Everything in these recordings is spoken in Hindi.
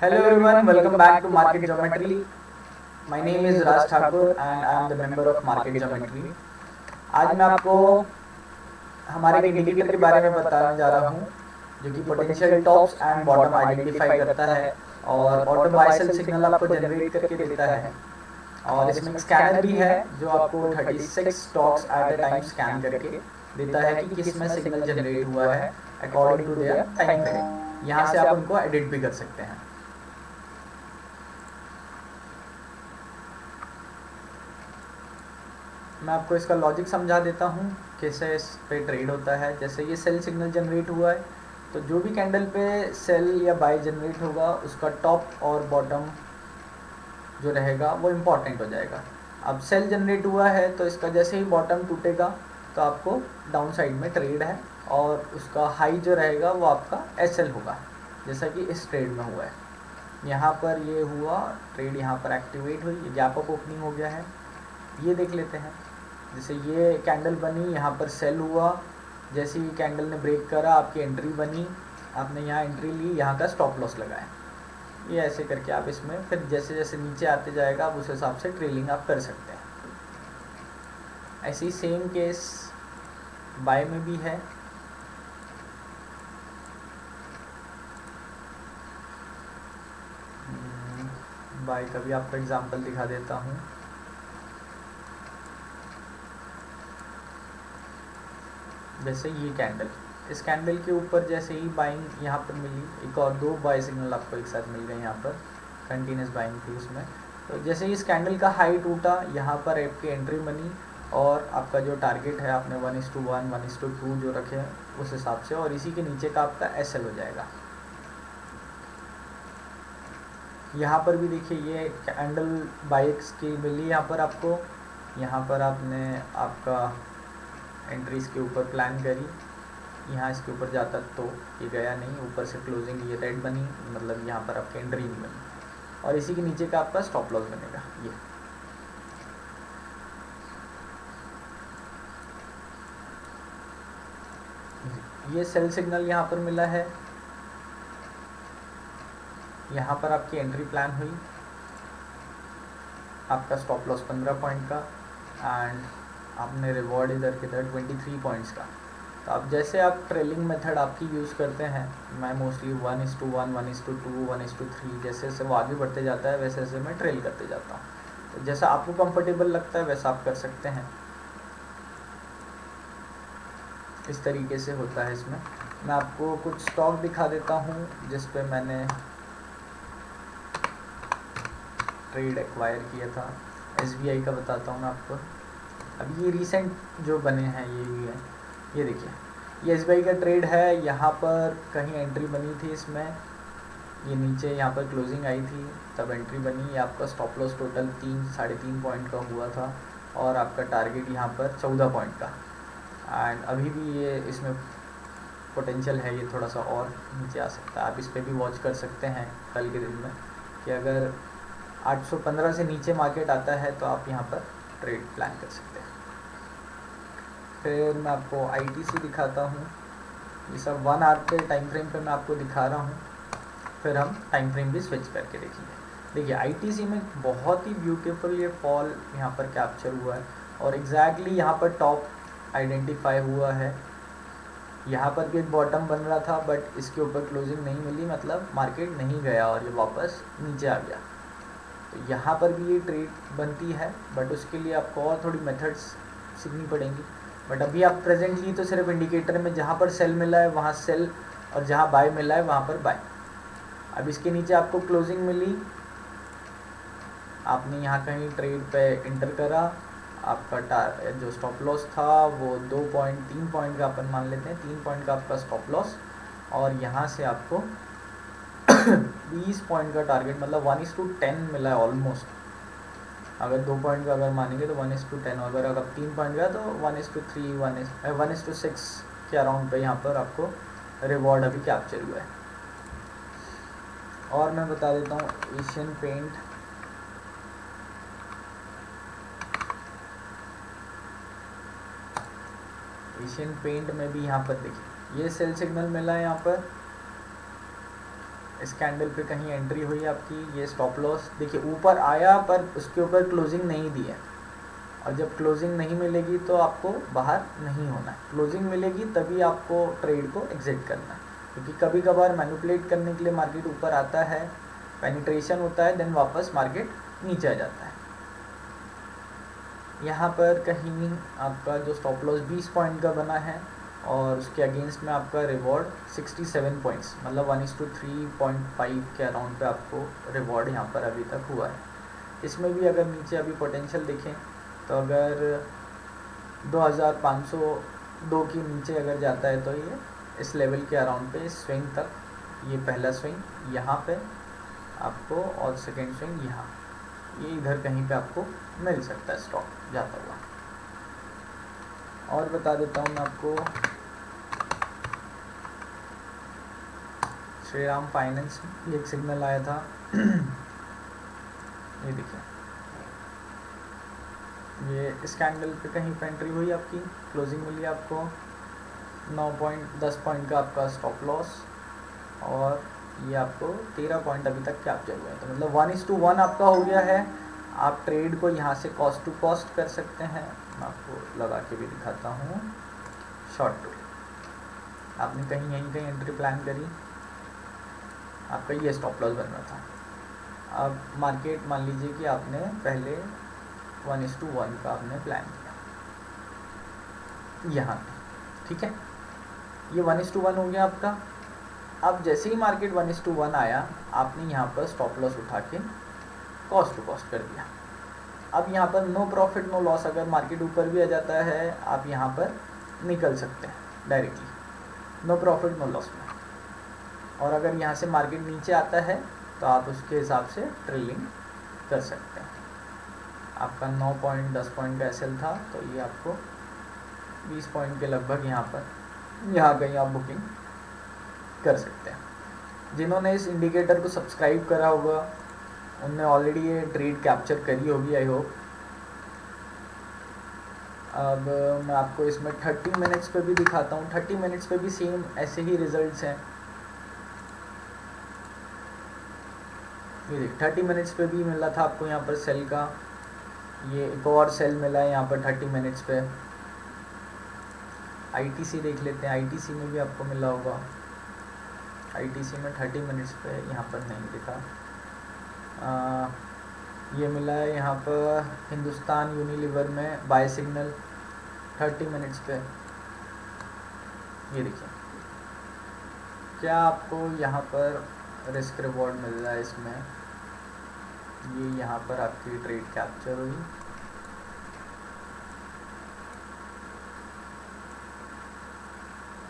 Hello everyone, welcome back to Market Geometry. My name is Raj Thakur and I am the member of Market Geometry. आज मैं आपको हमारे एक इंडिकेटर के बारे में बताने जा रहा हूँ जो कि potential tops and bottom identify करता है और ऑटो बाय सेल सिग्नल आपको जनरेट करके देता है। और इसमें एक स्कैनर भी है जो आपको 36 stocks at a time scan करके देता है कि किस में सिग्नल जनरेट हुआ है according to their time frame. यहाँ से आप उनको एडिट भी कर सकते हैं। मैं आपको इसका लॉजिक समझा देता हूँ कैसे इस पे ट्रेड होता है। जैसे ये सेल सिग्नल जनरेट हुआ है तो जो भी कैंडल पे सेल या बाय जनरेट होगा उसका टॉप और बॉटम जो रहेगा वो इम्पॉर्टेंट हो जाएगा। अब सेल जनरेट हुआ है तो इसका जैसे ही बॉटम टूटेगा तो आपको डाउन साइड में ट्रेड है और उसका हाई जो रहेगा वो आपका एसएल होगा, जैसा कि इस ट्रेड में हुआ है। यहाँ पर ये हुआ ट्रेड, यहाँ पर एक्टिवेट हुई, गैप अप ओपनिंग हो गया है। ये देख लेते हैं, जैसे ये कैंडल बनी, यहाँ पर सेल हुआ, जैसे ही कैंडल ने ब्रेक करा आपकी एंट्री बनी, आपने यहाँ एंट्री ली, यहाँ का स्टॉप लॉस लगाया। ये ऐसे करके आप इसमें फिर जैसे जैसे नीचे आते जाएगा आप उस हिसाब से ट्रेलिंग आप कर सकते हैं। ऐसे ही सेम केस बाय में भी है। बाय का भी आपको एग्जांपल दिखा देता हूँ। जैसे ये कैंडल, इस कैंडल के ऊपर जैसे ही बाइंग यहाँ पर मिली, एक और दो बाय सिग्नल आपको एक साथ मिल गए, यहाँ पर कंटिन्यूस बाइंग थी उसमें। तो जैसे ही इस कैंडल का हाई टूटा, यहाँ पर आपकी एंट्री बनी और आपका जो टारगेट है आपने 1:1 1:2 जो रखे हैं उस हिसाब से, और इसी के नीचे का आपका एसएल हो जाएगा। यहाँ पर भी देखिए ये कैंडल बाइक्स की मिली यहाँ पर आपको, यहाँ पर आपने आपका एंट्रीज के ऊपर प्लान करी, यहाँ इसके ऊपर जाता तो ये गया नहीं, ऊपर से क्लोजिंग ये रेड बनी, मतलब यहाँ पर आपकी एंट्री नहीं बनी, और इसी के नीचे का आपका स्टॉप लॉस बनेगा। ये सेल सिग्नल यहाँ पर मिला है, यहाँ पर आपकी एंट्री प्लान हुई, आपका स्टॉप लॉस 15 पॉइंट का एंड आपने रिवॉर्ड इधर किधर 23 पॉइंट्स का। तो अब जैसे आप ट्रेलिंग मेथड आपकी यूज़ करते हैं, मैं मोस्टली 1:1 1:2 1:3 जैसे जैसे वो आगे बढ़ते जाता है वैसे वैसे मैं ट्रेल करते जाता हूँ। तो जैसा आपको कंफर्टेबल लगता है वैसा आप कर सकते हैं। इस तरीके से होता है इसमें। मैं आपको कुछ स्टॉक दिखा देता हूँ जिस पे मैंने ट्रेड एक्वायर किया था। एसबीआई का बताता हूँ मैं आपको। अब ये रिसेंट जो बने हैं ये भी है, ये देखिए ये एसबीआई का ट्रेड है। यहाँ पर कहीं एंट्री बनी थी इसमें, ये नीचे यहाँ पर क्लोजिंग आई थी तब एंट्री बनी। ये आपका स्टॉप लॉस टोटल 3-3.5 पॉइंट का हुआ था और आपका टारगेट यहाँ पर 14 पॉइंट का। एंड अभी भी ये इसमें पोटेंशियल है, ये थोड़ा सा और नीचे आ सकता है। आप इस पर भी वॉच कर सकते हैं कल के दिन में कि अगर 815 से नीचे मार्केट आता है तो आप यहाँ पर ट्रेड प्लान कर सकते हैं। फिर मैं आपको आईटीसी दिखाता हूँ। ये सब 1 आवर के टाइम फ्रेम पे मैं आपको दिखा रहा हूँ, फिर हम टाइम फ्रेम भी स्विच करके देखेंगे। देखिए आईटीसी में बहुत ही ब्यूटीफुल ये फॉल यहाँ पर कैप्चर हुआ है और एग्जैक्टली यहाँ पर टॉप आइडेंटिफाई हुआ है। यहाँ पर भी एक बॉटम बन रहा था बट इसके ऊपर क्लोजिंग नहीं मिली, मतलब मार्केट नहीं गया और ये वापस नीचे आ गया। तो यहाँ पर भी ये ट्रेड बनती है बट उसके लिए आपको और थोड़ी मेथड्स सीखनी पड़ेंगी। बट अभी आप प्रेजेंटली तो सिर्फ इंडिकेटर में जहाँ पर सेल मिला है वहाँ सेल और जहाँ बाय मिला है वहाँ पर बाय। अब इसके नीचे आपको क्लोजिंग मिली, आपने यहाँ कहीं ट्रेड पे इंटर करा, आपका जो स्टॉप लॉस था वो 3 पॉइंट का अपन मान लेते हैं, 3 पॉइंट का आपका स्टॉप लॉस, और यहाँ से आपको 20 पॉइंट का टारगेट, मतलब 1:10 मिला है ऑलमोस्ट। अगर 2 पॉइंट का अगर मानेंगे तो 1:10, अगर 3 पॉइंट का तो 1:3 1:6 के अराउंड पे यहाँ पर आपको रिवॉर्ड अभी कैप्चर हुआ है। और मैं बता देता हूँ एशियन पेंट। एशियन पेंट में भी यहाँ पर देखिए ये सेल सिग्नल मिला है यहाँ पर, इस कैंडल पे कहीं एंट्री हुई आपकी, ये स्टॉप लॉस देखिए ऊपर आया पर उसके ऊपर क्लोजिंग नहीं दी है, और जब क्लोजिंग नहीं मिलेगी तो आपको बाहर नहीं होना है, क्लोजिंग मिलेगी तभी आपको ट्रेड को एग्जिट करना है, क्योंकि कभी कभार मैनिपुलेट करने के लिए मार्केट ऊपर आता है, पेनिट्रेशन होता है, देन वापस मार्केट नीचे आ जाता है। यहाँ पर कहीं आपका जो स्टॉप लॉस 20 पॉइंट का बना है और उसके अगेंस्ट में आपका रिवॉर्ड 67 पॉइंट्स मतलब 1:3.5 के अराउंड पे आपको रिवॉर्ड यहाँ पर अभी तक हुआ है। इसमें भी अगर नीचे अभी पोटेंशियल देखें तो अगर 2502 के नीचे अगर जाता है तो ये इस लेवल के अराउंड पे स्विंग तक, ये पहला स्विंग यहाँ पे आपको और सेकेंड स्विंग यहाँ, ये इधर कहीं पे आपको मिल सकता है स्टॉक जाता हुआ। और बता देता हूँ मैं आपको, श्रीराम फाइनेंस भी एक सिग्नल आया था ये देखिए, ये इस कैंडल पे कहीं पे एंट्री हुई आपकी, क्लोजिंग मिली आपको 10 पॉइंट का आपका स्टॉप लॉस, और ये आपको 13 पॉइंट अभी तक कैप्चर हुए हैं, तो मतलब 1:1 आपका हो गया है। आप ट्रेड को यहाँ से कॉस्ट टू कॉस्ट कर सकते हैं, मैं आपको लगा के भी दिखाता हूँ। शॉर्ट टू आपने कहीं यहीं कहीं एंट्री प्लान करी, आपका ये स्टॉप लॉस बनना था। अब मार्केट मान लीजिए कि आपने पहले 1:1 का आपने प्लान किया यहाँ पे, ठीक है, ये 1:1 हो गया आपका। अब जैसे ही मार्केट 1:1 आया, आपने यहाँ पर स्टॉप लॉस उठा के कॉस्ट टू कॉस्ट कर दिया। अब यहाँ पर नो प्रॉफिट नो लॉस, अगर मार्केट ऊपर भी आ जाता है आप यहाँ पर निकल सकते हैं directly, no profit no loss में। और अगर यहाँ से मार्केट नीचे आता है तो आप उसके हिसाब से ट्रेलिंग कर सकते हैं। आपका 9 पॉइंट 10 पॉइंट का एसएल था, तो ये आपको 20 पॉइंट के लगभग यहाँ कहीं आप बुकिंग कर सकते हैं। जिन्होंने इस इंडिकेटर को सब्सक्राइब करा होगा उनने ऑलरेडी ये ट्रेड कैप्चर करी होगी आई होप। अब मैं आपको इसमें 30 मिनट्स पे भी दिखाता हूँ। 30 मिनट्स पे भी सेम ऐसे ही रिजल्ट्स हैं। ये देख 30 मिनट्स पे भी मिला था आपको यहाँ पर सेल का, ये एक और सेल मिला है यहाँ पर 30 मिनट्स पे। आईटीसी देख लेते हैं, आईटीसी में भी आपको मिला होगा। आईटीसी में 30 मिनट्स पे यहाँ पर नहीं दिखा, ये मिला है यहाँ पर हिंदुस्तान यूनिलीवर में बाय सिग्नल 30 मिनट्स पे। ये देखिए क्या आपको यहाँ पर रिस्क रिवॉर्ड मिल रहा है इसमें, ये यहाँ पर आपकी ट्रेड कैप्चर हुई।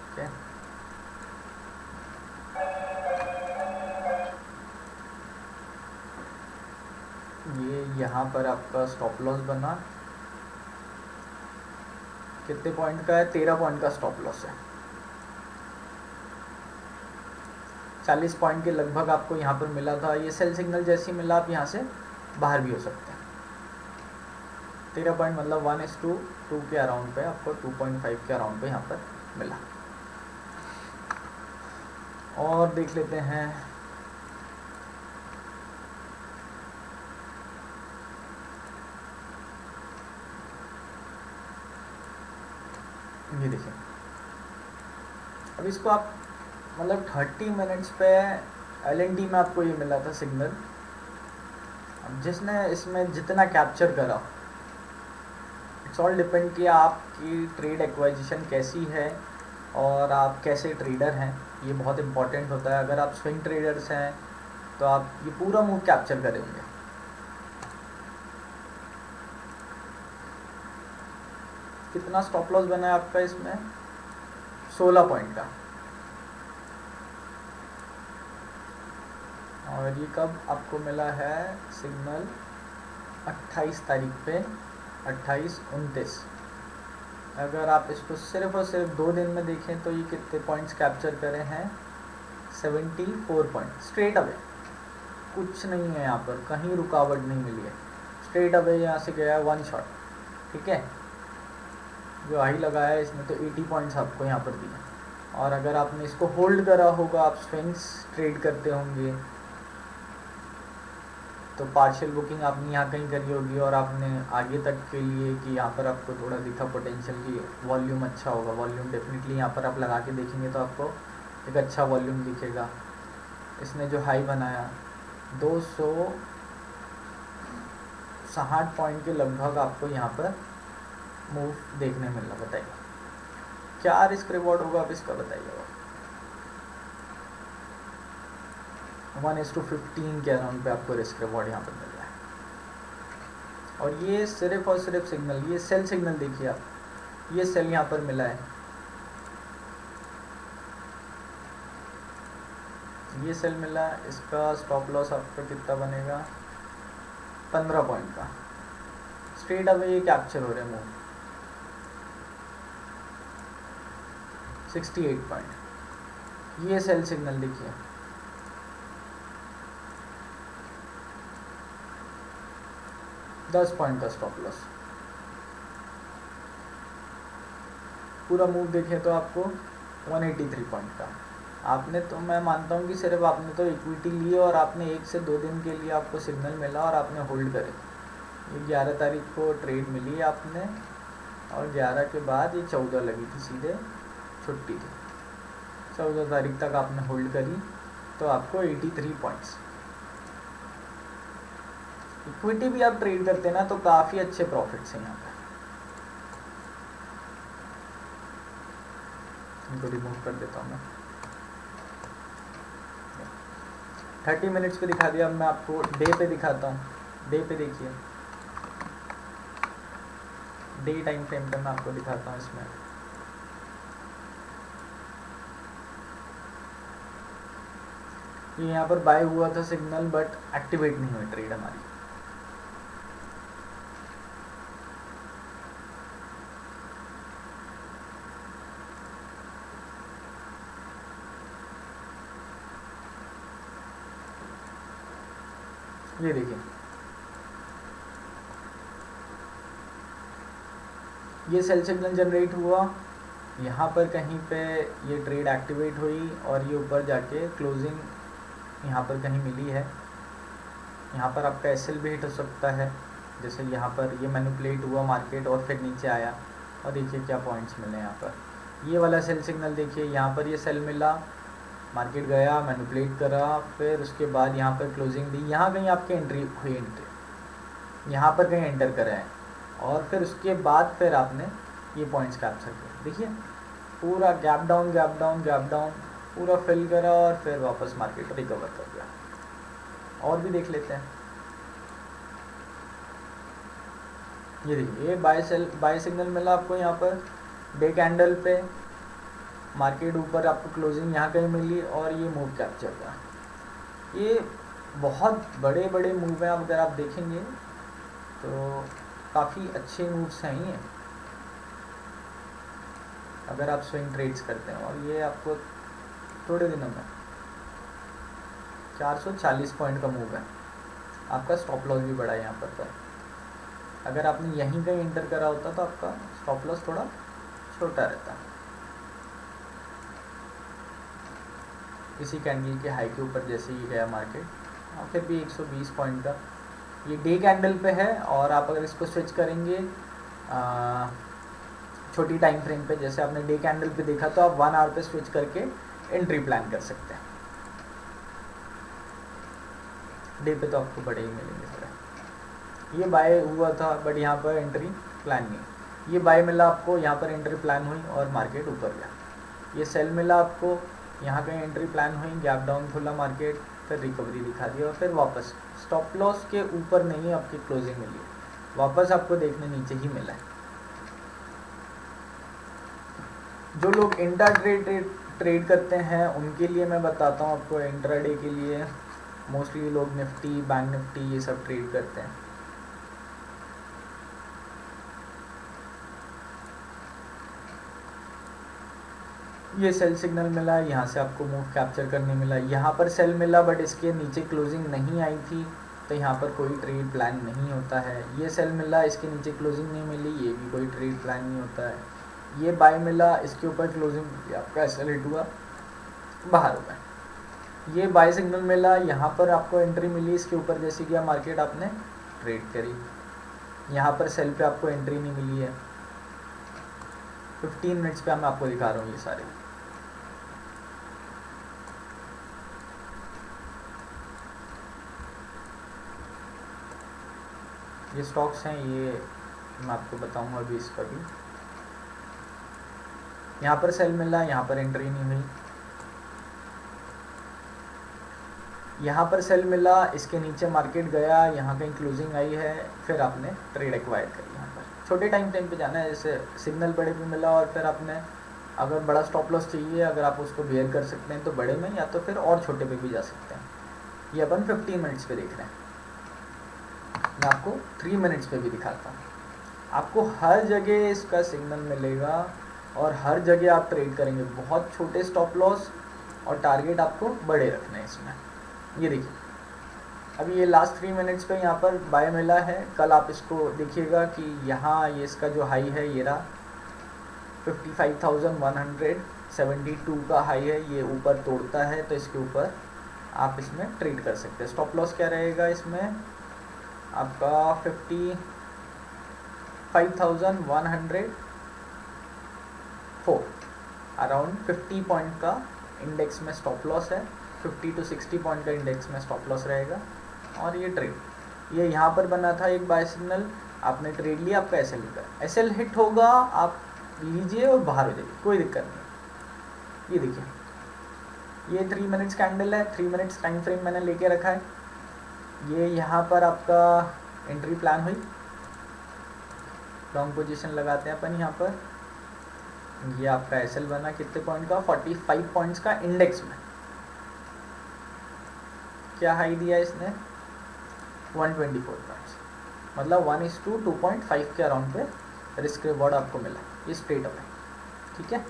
ठीक है, ये यहाँ पर आपका स्टॉप लॉस बना, कितने पॉइंट का है, 13 पॉइंट का स्टॉप लॉस है। 40 पॉइंट के लगभग आपको यहाँ पर मिला था। ये सेल सिग्नल जैसे ही मिला आप यहाँ से बाहर भी हो सकते हैं। 13 पॉइंट मतलब 1:2 के अराउंड पे आपको 2.5 के अराउंड पे यहाँ पर मिला। और देख लेते हैं, ये देखिए अब इसको आप मतलब 30 मिनट्स पे LNT में आपको ये मिला था सिग्नल। अब जिसने इसमें जितना कैप्चर करा, इट्स ऑल डिपेंड कि आपकी ट्रेड एक्वाइजिशन कैसी है और आप कैसे ट्रेडर हैं, ये बहुत इंपॉर्टेंट होता है। अगर आप स्विंग ट्रेडर्स हैं तो आप ये पूरा मूव कैप्चर करेंगे। कितना स्टॉप लॉस बना है आपका इसमें, 16 पॉइंट का। और ये कब आपको मिला है सिग्नल, 28 तारीख पे, 28-29। अगर आप इसको सिर्फ और सिर्फ 2 दिन में देखें तो ये कितने पॉइंट्स कैप्चर करे हैं, 74 पॉइंट स्ट्रेट अवे। कुछ नहीं है यहाँ पर, कहीं रुकावट नहीं मिली है, स्ट्रेट अवे यहाँ से गया है 1 शॉट। ठीक है, जो हाई लगाया है इसमें तो 80 पॉइंट्स आपको यहाँ पर दिए। और अगर आपने इसको होल्ड करा होगा, आप स्विंग्स ट्रेड करते होंगे, तो पार्शियल बुकिंग आपने यहाँ कहीं करी होगी और आपने आगे तक के लिए कि यहाँ पर आपको थोड़ा दिखा पोटेंशियल की वॉल्यूम अच्छा होगा, वॉल्यूम डेफिनेटली यहाँ पर आप लगा के देखेंगे तो आपको एक अच्छा वॉल्यूम दिखेगा। इसने जो हाई बनाया 260 पॉइंट के लगभग आपको यहाँ पर मूव देखने मिल रहा। बताइए क्या रिस्क रिवॉर्ड होगा आप इसका बताइएगा। 1:15 के अराउंड पे आपको रिस्क रिवॉर्ड यहाँ पर मिल रहा है। और ये सिर्फ और सिर्फ सिग्नल, ये सेल सिग्नल देखिए आप, ये सेल यहाँ पर मिला है, ये सेल मिला, इसका स्टॉप लॉस आपका कितना बनेगा 15 पॉइंट का। स्ट्रेट अवे ये कैप्चर हो रहे हैं मूव 68 पॉइंट। ये सेल सिग्नल देखिए, $10 पॉइंट का स्टॉप लॉस। पूरा मूव देखें तो आपको 183 पॉइंट का। आपने तो, मैं मानता हूँ कि सिर्फ आपने तो इक्विटी ली और आपने 1 से 2 दिन के लिए आपको सिग्नल मिला और आपने होल्ड करे। ये 11 तारीख को ट्रेड मिली आपने और 11 के बाद ये 14 लगी थी, सीधे छुट्टी थी। 14 तारीख तक आपने होल्ड करी तो आपको 83 पॉइंट्स। इक्विटी भी आप ट्रेड करते हैं ना तो काफ़ी अच्छे प्रॉफिट्स हैं यहाँ पे। इनको रिमूव कर देता हूँ मैं। 30 मिनट्स पे दिखा दिया, अब मैं आपको डे पे दिखाता हूँ। डे पे देखिए, डे टाइम फ्रेम पे मैं आपको दिखाता हूँ। इसमें ये यहाँ पर बाय हुआ था सिग्नल बट एक्टिवेट नहीं हुई ट्रेड हमारी। ये देखिए, ये सेल सिग्नल जनरेट हुआ, यहाँ पर कहीं पे ये ट्रेड एक्टिवेट हुई और ये ऊपर जाके क्लोजिंग यहाँ पर कहीं मिली है। यहाँ पर आपका एसएल भी हिट हो सकता है, जैसे यहाँ पर ये मैनिपुलेट हुआ मार्केट और फिर नीचे आया और देखिए क्या पॉइंट्स मिले यहाँ पर। ये वाला सेल सिग्नल देखिए, यहाँ पर ये सेल मिला, मार्केट गया, मैनिपुलेट करा, फिर उसके बाद यहाँ पर क्लोजिंग दी, यहाँ कहीं आपकी एंट्री हुई, एंट्री यहाँ पर कहीं एंटर करा है और फिर उसके बाद फिर आपने ये पॉइंट्स कैप्चर किए। देखिए पूरा gap down gap down gap down पूरा फिल करा और फिर वापस मार्केट रिकवर कर गया। और भी देख लेते हैं। ये देखिए, ये बाय सिग्नल मिला आपको यहाँ पर डे कैंडल पे, मार्केट ऊपर आपको क्लोजिंग यहाँ कहीं मिली और ये मूव कैप्चर का। ये बहुत बड़े बड़े मूव हैं, अगर आप देखेंगे तो काफ़ी अच्छे मूव्स हैं ये, अगर आप स्विंग ट्रेड्स करते हैं। और ये आपको थोड़े दिनों में 440 पॉइंट का मूव है। आपका स्टॉप लॉस भी बड़ा है यहाँ पर। अगर आपने यहीं कहीं एंटर करा होता तो आपका स्टॉप लॉस थोड़ा छोटा रहता। इसी कैंडल के हाई के ऊपर जैसे ही गया मार्केट, और फिर भी 120 पॉइंट का ये डे कैंडल पे है। और आप अगर इसको स्विच करेंगे छोटी टाइम फ्रेम पे, जैसे आपने डे कैंडल पे देखा, तो आप 1 आवर पे स्विच करके एंट्री प्लान कर सकते हैं। डे पे तो आपको बड़े ही मिलेंगे थोड़े। ये बाय हुआ था बट यहाँ पर एंट्री प्लान नहीं। ये बाय मिला आपको, यहाँ पर एंट्री प्लान हुई और मार्केट ऊपर गया। ये सेल मिला आपको, यहाँ कहीं एंट्री प्लान हुई, गैप डाउन खुला मार्केट, फिर रिकवरी दिखा दी और फिर वापस स्टॉप लॉस के ऊपर नहीं आपकी क्लोजिंग मिली, वापस आपको देखने नीचे ही मिला है। जो लोग इंट्रा ट्रेड करते हैं उनके लिए मैं बताता हूँ आपको, इंट्राडे के लिए मोस्टली लोग निफ्टी, बैंक निफ्टी ये सब ट्रेड करते हैं। ये सेल सिग्नल मिला, यहाँ से आपको मूव कैप्चर करने मिला। यहाँ पर सेल मिला बट इसके नीचे क्लोजिंग नहीं आई थी, तो यहाँ पर कोई ट्रेड प्लान नहीं होता है। ये सेल मिला, इसके नीचे क्लोजिंग नहीं मिली, ये भी कोई ट्रेड प्लान नहीं होता है। ये बाय मिला, इसके ऊपर क्लोजिंग आपका एसएल हिट हुआ, बाहर हो गए। ये बाय सिग्नल मिला, यहाँ पर आपको एंट्री मिली, इसके ऊपर जैसे कि मार्केट आपने ट्रेड करी, यहाँ पर सेल पे आपको एंट्री नहीं मिली है। 15 मिनट्स पे मैं आपको दिखा रहा हूँ ये सारे। ये स्टॉक्स हैं, ये मैं आपको बताऊंगा अभी इसका भी। यहाँ पर सेल मिला, यहाँ पर एंट्री नहीं हुई, यहाँ पर सेल मिला, इसके नीचे मार्केट गया, यहाँ कहीं क्लोजिंग आई है, फिर आपने ट्रेड एक्वायर करी। यहाँ पर छोटे टाइम फ्रेम पे जाना है, जैसे सिग्नल बड़े पे मिला और फिर आपने अगर बड़ा स्टॉप लॉस चाहिए, अगर आप उसको बेयर कर सकते हैं तो बड़े में, या तो फिर और छोटे पे भी जा सकते हैं। ये अपन 15 मिनट्स पे देख रहे हैं, मैं आपको 3 मिनट्स पे भी दिखाता हूँ। आपको हर जगह इसका सिग्नल मिलेगा और हर जगह आप ट्रेड करेंगे। बहुत छोटे स्टॉप लॉस और टारगेट आपको बड़े रखने हैं इसमें। ये देखिए अभी ये लास्ट 3 मिनट्स पे यहाँ पर बाय मिला है। कल आप इसको देखिएगा कि यहाँ ये इसका जो हाई है ये रहा 55,172 का हाई है, ये ऊपर तोड़ता है तो इसके ऊपर आप इसमें ट्रेड कर सकते हैं। स्टॉप लॉस क्या रहेगा इसमें आपका 55,104, अराउंड 50 पॉइंट का इंडेक्स में स्टॉप लॉस है। 50 to 60 पॉइंट का इंडेक्स में स्टॉप लॉस रहेगा। और ये ट्रेड ये यहाँ पर बना था एक बाय सिग्नल, आपने ट्रेड लिया, आपका एसएल हिट है, एसएल हिट होगा आप लीजिए और बाहर हो जाइए, कोई दिक्कत नहीं। ये देखिए ये 3 मिनट्स कैंडल है, 3 मिनट्स टाइम फ्रेम मैंने लेके रखा है। ये यहाँ पर आपका एंट्री प्लान हुई, लॉन्ग पोजीशन लगाते हैं अपन यहाँ पर। ये आपका एसएल बना कितने पॉइंट का 45 पॉइंट्स का इंडेक्स में। क्या हाई दिया इसने 124 पॉइंट्स, मतलब 1:2.5 के अराउंड पे रिस्क रिवॉर्ड आपको मिला, ये स्ट्रेट अवे। ठीक है,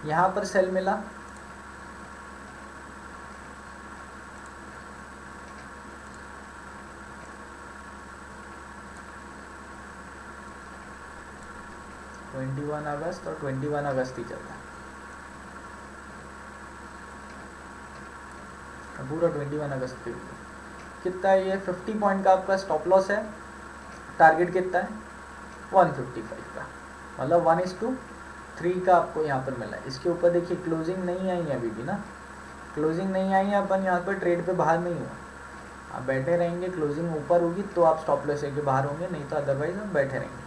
यहाँ पर सेल मिला, अगस्त और 21 अगस्त ही चलता है पूरा 21 अगस्त पे। कितना है ये 50 पॉइंट का आपका स्टॉप लॉस है, टारगेट कितना है 155 का, मतलब 1:3 का आपको यहाँ पर मिला है। इसके ऊपर देखिए क्लोजिंग नहीं आई है अभी भी ना, क्लोजिंग नहीं आई है, अपन यहाँ पर ट्रेड पे बाहर नहीं हुआ, आप बैठे रहेंगे। क्लोजिंग ऊपर होगी तो आप स्टॉप लॉस लेके बाहर होंगे, नहीं तो अदरवाइज हम बैठे रहेंगे।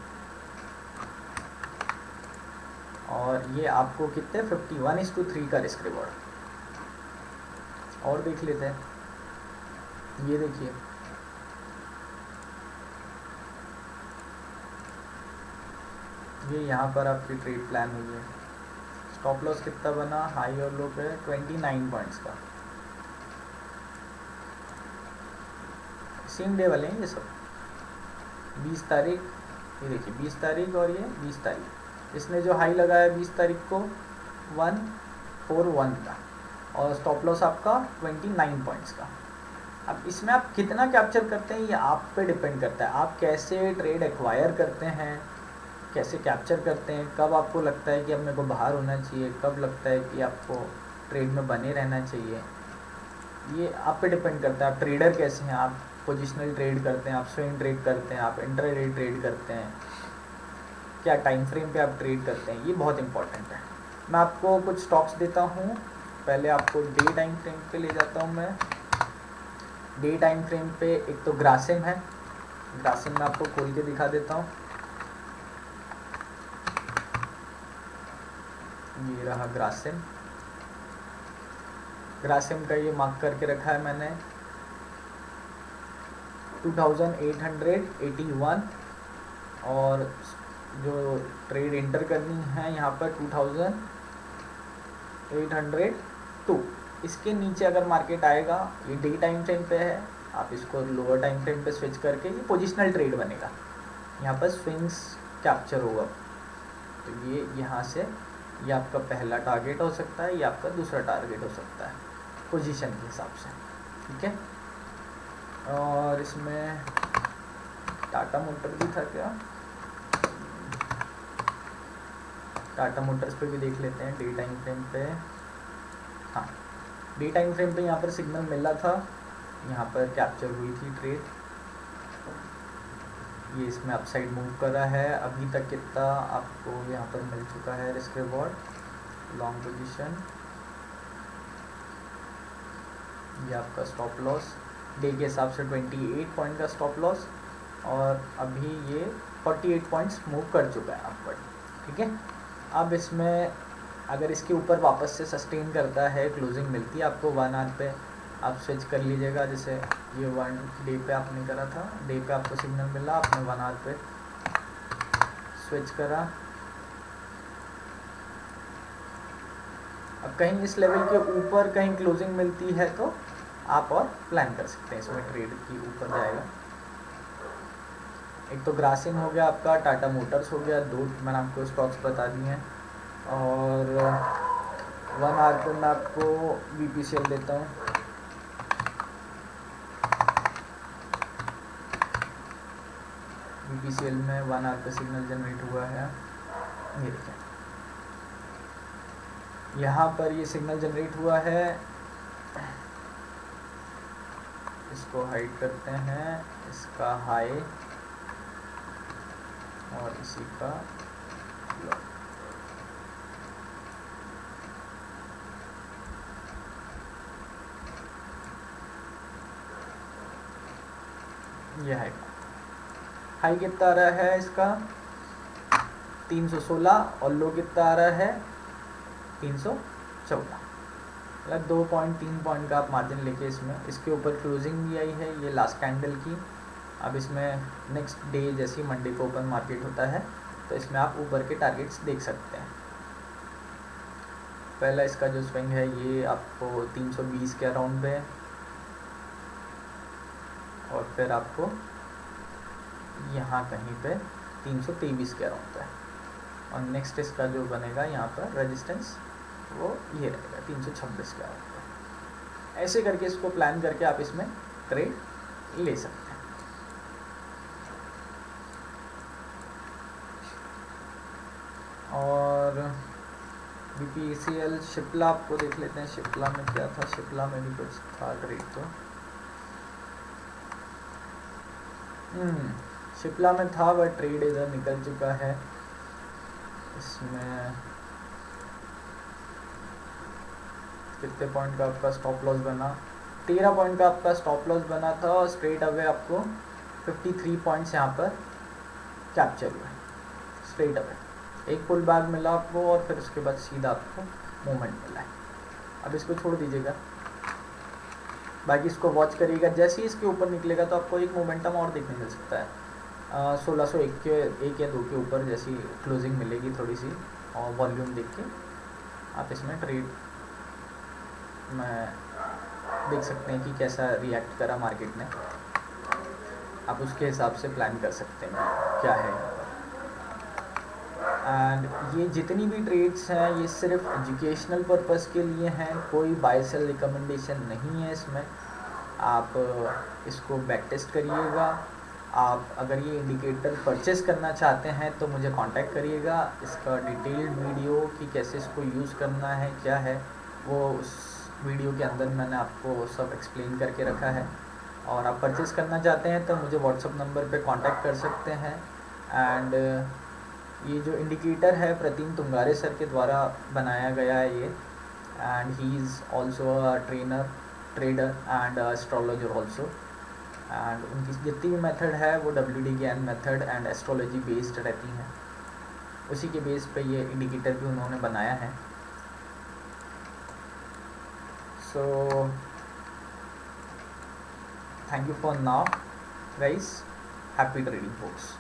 और ये आपको कितने 51:3 का रिस्क रिवॉर्ड। और देख लेते हैं, ये देखिए ये यहाँ पर आपकी ट्रेड प्लान हुई है। स्टॉप लॉस कितना बना हाई और लो पे 29 पॉइंट्स का, सेम डे वाले हैं ये सब। 20 तारीख, ये देखिए 20 तारीख और ये 20 तारीख, इसने जो हाई लगाया 20 तारीख को 141 का, और स्टॉप लॉस आपका 29 पॉइंट्स का। अब इसमें आप कितना कैप्चर करते हैं ये आप पे डिपेंड करता है, आप कैसे ट्रेड एक्वायर करते हैं, कैसे कैप्चर करते हैं, कब आपको लगता है कि अब मेरे को बाहर होना चाहिए, कब लगता है कि आपको ट्रेड में बने रहना चाहिए, ये आप पे डिपेंड करता है। आप ट्रेडर कैसे हैं, आप पोजिशनल ट्रेड करते हैं, आप स्विंग ट्रेड करते हैं, आप इंट्राडे ट्रेड करते हैं, क्या टाइम फ्रेम पे आप ट्रेड करते हैं, ये बहुत इंपॉर्टेंट है। मैं आपको कुछ स्टॉक्स देता हूँ, पहले आपको डे टाइम फ्रेम पे ले जाता हूँ मैं। डे टाइम फ्रेम पे एक तो ग्रासिम है, ग्रासिम में आपको खोल के दिखा देता हूँ। ये रहा ग्रासिम, ग्रासिम का ये मार्क करके रखा है मैंने 2881, और जो ट्रेड एंटर करनी है यहाँ पर 2802। इसके नीचे अगर मार्केट आएगा, ये डे टाइम फ्रेम पे है, आप इसको लोअर टाइम फ्रेम पे स्विच करके ये पोजिशनल ट्रेड बनेगा, यहाँ पर स्विंग्स कैप्चर होगा। तो ये यहाँ से ये आपका पहला टारगेट हो सकता है, ये आपका दूसरा टारगेट हो सकता है पोजीशन के हिसाब से। ठीक है, और इसमें टाटा मोटर भी था क्या, टाटा मोटर्स पे भी देख लेते हैं डे टाइम फ्रेम पे। हाँ, डे टाइम फ्रेम पे यहाँ पर सिग्नल मिला था, यहाँ पर कैप्चर हुई थी ट्रेड, ये इसमें अपसाइड मूव कर रहा है। अभी तक कितना आपको यहाँ पर मिल चुका है रिस्क रिवॉर्ड, लॉन्ग पोजीशन, ये आपका स्टॉप लॉस डे के हिसाब से 28 पॉइंट का स्टॉप लॉस, और अभी ये 48 पॉइंट्स मूव कर चुका है अपवर्ड। ठीक है, अब इसमें अगर इसके ऊपर वापस से सस्टेन करता है, क्लोजिंग मिलती है आपको 1 आवर पे, आप स्विच कर लीजिएगा। जैसे ये 1 डे पे आपने करा था, डे पे आपको सिग्नल मिला, आपने 1 आवर पे स्विच करा। अब कहीं इस लेवल के ऊपर कहीं क्लोजिंग मिलती है तो आप और प्लान कर सकते हैं, इसमें ट्रेड की ऊपर जाएगा। एक तो ग्रासिम हो गया आपका, टाटा मोटर्स हो गया, 2 मैंने आपको स्टॉक्स बता दिए हैं। और 1 आवर पे मैं आपको BPCL देता हूँ। BPCL में 1 आवर पे सिग्नल जनरेट हुआ है, ये देखें यहाँ पर ये सिग्नल जनरेट हुआ है। इसको हाइड करते हैं, इसका हाई और इसी का लो। ये हाई कितना आ रहा है इसका 316, और लो कितना आ रहा है 314, मतलब 2.3 पॉइंट का आप मार्जिन लेके इसमें, इसके ऊपर क्लोजिंग भी आई है ये लास्ट कैंडल की। अब इसमें नेक्स्ट डे जैसे मंडे को ओपन मार्केट होता है तो इसमें आप ऊपर के टारगेट्स देख सकते हैं। पहला इसका जो स्विंग है ये आपको 320 के अराउंड पे, और फिर आपको यहाँ कहीं पे 323 के अराउंड पे, और नेक्स्ट इसका जो बनेगा यहाँ पर रेजिस्टेंस वो ये रहेगा 326 के अराउंड पे। ऐसे करके इसको प्लान करके आप इसमें ट्रेड ले सकते हैं। और BPCL शिप्ला आपको देख लेते हैं, शिप्ला में क्या था, शिप्ला में भी कुछ था ट्रेड तो शिप्ला में था, वह ट्रेड इधर निकल चुका है। इसमें कितने पॉइंट का आपका स्टॉप लॉस बना, 13 पॉइंट का आपका स्टॉप लॉस बना था, और स्ट्रेट अवे आपको 53 पॉइंट्स यहाँ पर कैप्चर हुए स्ट्रेट अवे। एक पुल बैक मिला आपको, और फिर उसके बाद सीधा आपको मूवमेंट मिला है। अब इसको छोड़ दीजिएगा, बाकी इसको वॉच करिएगा, जैसे ही इसके ऊपर निकलेगा तो आपको एक मोमेंटम और देखने मिल सकता है 1601 के 1 या 2 के ऊपर जैसी क्लोजिंग मिलेगी थोड़ी सी, और वॉल्यूम देख के आप इसमें ट्रेड में देख सकते हैं कि कैसा रिएक्ट करा मार्केट ने, आप उसके हिसाब से प्लान कर सकते हैं क्या है। एंड ये जितनी भी ट्रेड्स हैं ये सिर्फ एजुकेशनल पर्पस के लिए हैं, कोई बाय सेल रिकमेंडेशन नहीं है इसमें। आप इसको बैक टेस्ट करिएगा। आप अगर ये इंडिकेटर परचेस करना चाहते हैं तो मुझे कांटेक्ट करिएगा। इसका डिटेल्ड वीडियो कि कैसे इसको यूज़ करना है क्या है वो उस वीडियो के अंदर मैंने आपको सब एक्सप्लेन करके रखा है। और आप परचेस करना चाहते हैं तो मुझे व्हाट्सअप नंबर पे कांटेक्ट कर सकते हैं। एंड ये जो इंडिकेटर है प्रतिम तुंगारे सर के द्वारा बनाया गया है ये, and he is also a trader and astrologer also. And उनकी जितनी भी मेथड है वो WD ज्ञान मेथड एंड एस्ट्रोलॉजी बेस्ड रहती हैं, उसी के बेस पे ये इंडिकेटर भी उन्होंने बनाया है। So thank you for now guys, happy trading force.